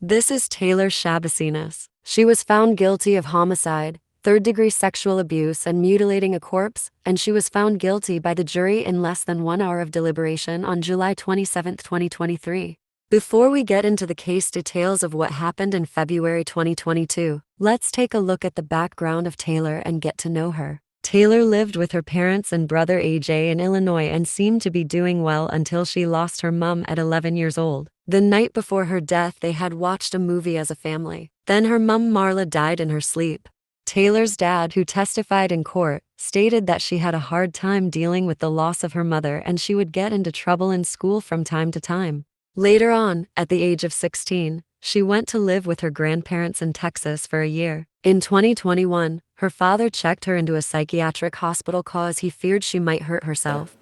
This is Taylor Schabusiness. She was found guilty of homicide, third-degree sexual abuse, and mutilating a corpse, and she was found guilty by the jury in less than 1 hour of deliberation on July 27, 2023. Before we get into the case details of what happened in February 2022, let's take a look at the background of Taylor and get to know her. Taylor lived with her parents and brother AJ in Illinois and seemed to be doing well until she lost her mom at 11 years old. The night before her death, they had watched a movie as a family. Then her mom Marla died in her sleep. Taylor's dad, who testified in court, stated that she had a hard time dealing with the loss of her mother and she would get into trouble in school from time to time. Later on, at the age of 16, she went to live with her grandparents in Texas for a year. In 2021, her father checked her into a psychiatric hospital cause he feared she might hurt herself.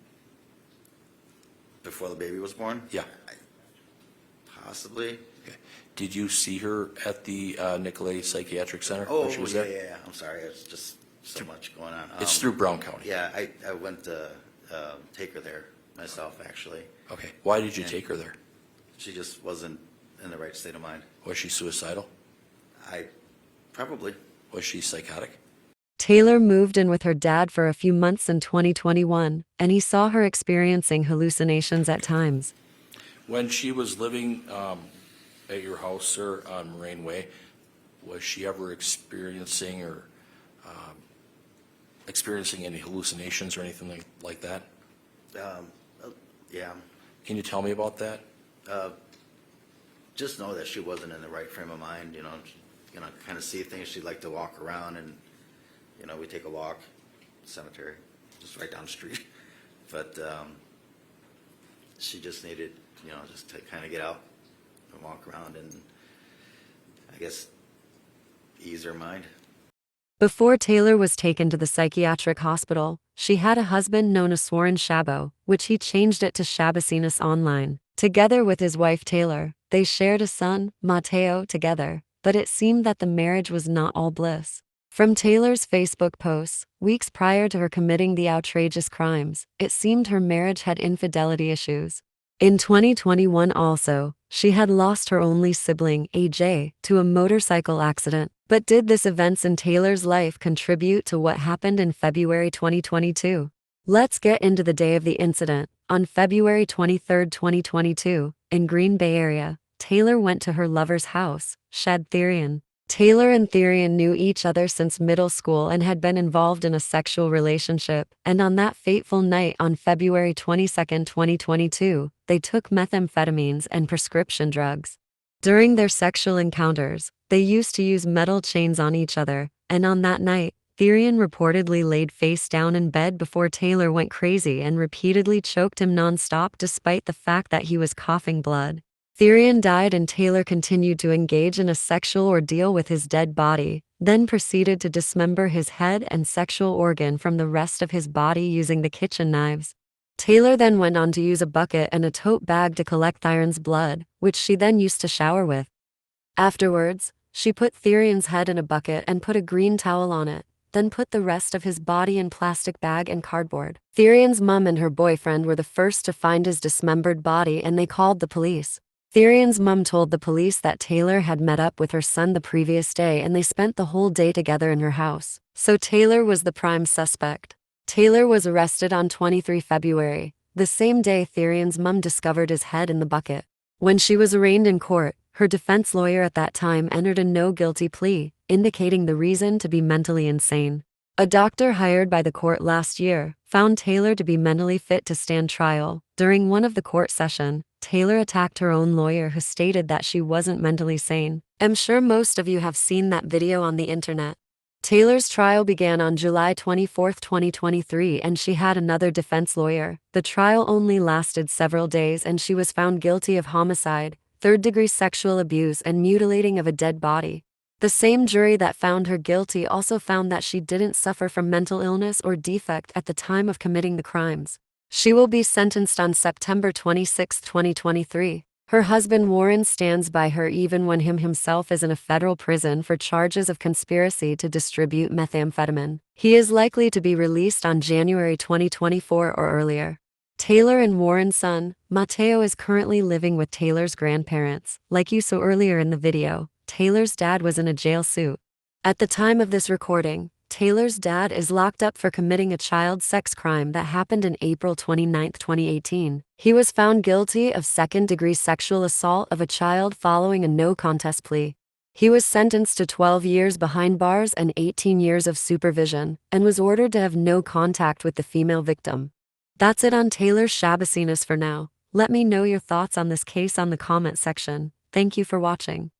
Before the baby was born? Yeah. Possibly. Okay. Did you see her at the Nicolay Psychiatric Center Oh, when she was yeah, there? yeah. I'm sorry. It's just so much going on. It's through Brown County. Yeah, I went to take her there myself, actually. Okay. Why did you Yeah. take her there? She just wasn't in the right state of mind. Was she suicidal? Probably. Was she psychotic? Taylor moved in with her dad for a few months in 2021, and he saw her experiencing hallucinations at times. When she was living at your house, sir, on Moraine Way, was she ever experiencing any hallucinations or anything like that? Yeah. Can you tell me about that? Just know that she wasn't in the right frame of mind. Kind of see things. She'd like to walk around, and we take a walk, cemetery, just right down the street. But she just needed, just to kind of get out and walk around and, I guess, ease her mind. Before Taylor was taken to the psychiatric hospital, she had a husband known as Sworn Shabo, which he changed it to Schabusiness online. Together with his wife Taylor, they shared a son, Mateo, together, but it seemed that the marriage was not all bliss. From Taylor's Facebook posts, weeks prior to her committing the outrageous crimes, it seemed her marriage had infidelity issues. In 2021 also, she had lost her only sibling, AJ, to a motorcycle accident. But did this events in Taylor's life contribute to what happened in February 2022? Let's get into the day of the incident. On February 23, 2022, in Green Bay area, Taylor went to her lover's house, Shad Thyrion. Taylor and Thyrion knew each other since middle school and had been involved in a sexual relationship, and on that fateful night on February 22, 2022, they took methamphetamines and prescription drugs. During their sexual encounters, they used to use metal chains on each other, and on that night, Thyrion reportedly laid face down in bed before Taylor went crazy and repeatedly choked him non-stop despite the fact that he was coughing blood. Thyrion died and Taylor continued to engage in a sexual ordeal with his dead body, then proceeded to dismember his head and sexual organ from the rest of his body using the kitchen knives. Taylor then went on to use a bucket and a tote bag to collect Thyrion's blood, which she then used to shower with. Afterwards, she put Thyrion's head in a bucket and put a green towel on it, then put the rest of his body in plastic bag and cardboard. Thyrion's mom and her boyfriend were the first to find his dismembered body and they called the police. Thyrion's mom told the police that Taylor had met up with her son the previous day and they spent the whole day together in her house. So Taylor was the prime suspect. Taylor was arrested on 23 February, the same day Thyrion's mom discovered his head in the bucket. When she was arraigned in court, her defense lawyer at that time entered a no guilty plea, indicating the reason to be mentally insane. A doctor hired by the court last year found Taylor to be mentally fit to stand trial. During one of the court session, Taylor attacked her own lawyer who stated that she wasn't mentally sane. I'm sure most of you have seen that video on the internet. Taylor's trial began on July 24, 2023, and she had another defense lawyer. The trial only lasted several days and she was found guilty of homicide, third-degree sexual abuse, and mutilating of a dead body. The same jury that found her guilty also found that she didn't suffer from mental illness or defect at the time of committing the crimes. She will be sentenced on September 26, 2023. Her husband Warren stands by her even when himself is in a federal prison for charges of conspiracy to distribute methamphetamine. He is likely to be released on January 2024 or earlier. Taylor and Warren's son, Mateo, is currently living with Taylor's grandparents. Like you saw earlier in the video, Taylor's dad was in a jail suit. At the time of this recording, Taylor's dad is locked up for committing a child sex crime that happened in April 29, 2018. He was found guilty of second-degree sexual assault of a child following a no-contest plea. He was sentenced to 12 years behind bars and 18 years of supervision, and was ordered to have no contact with the female victim. That's it on Taylor's Schabusiness for now. Let me know your thoughts on this case on the comment section. Thank you for watching.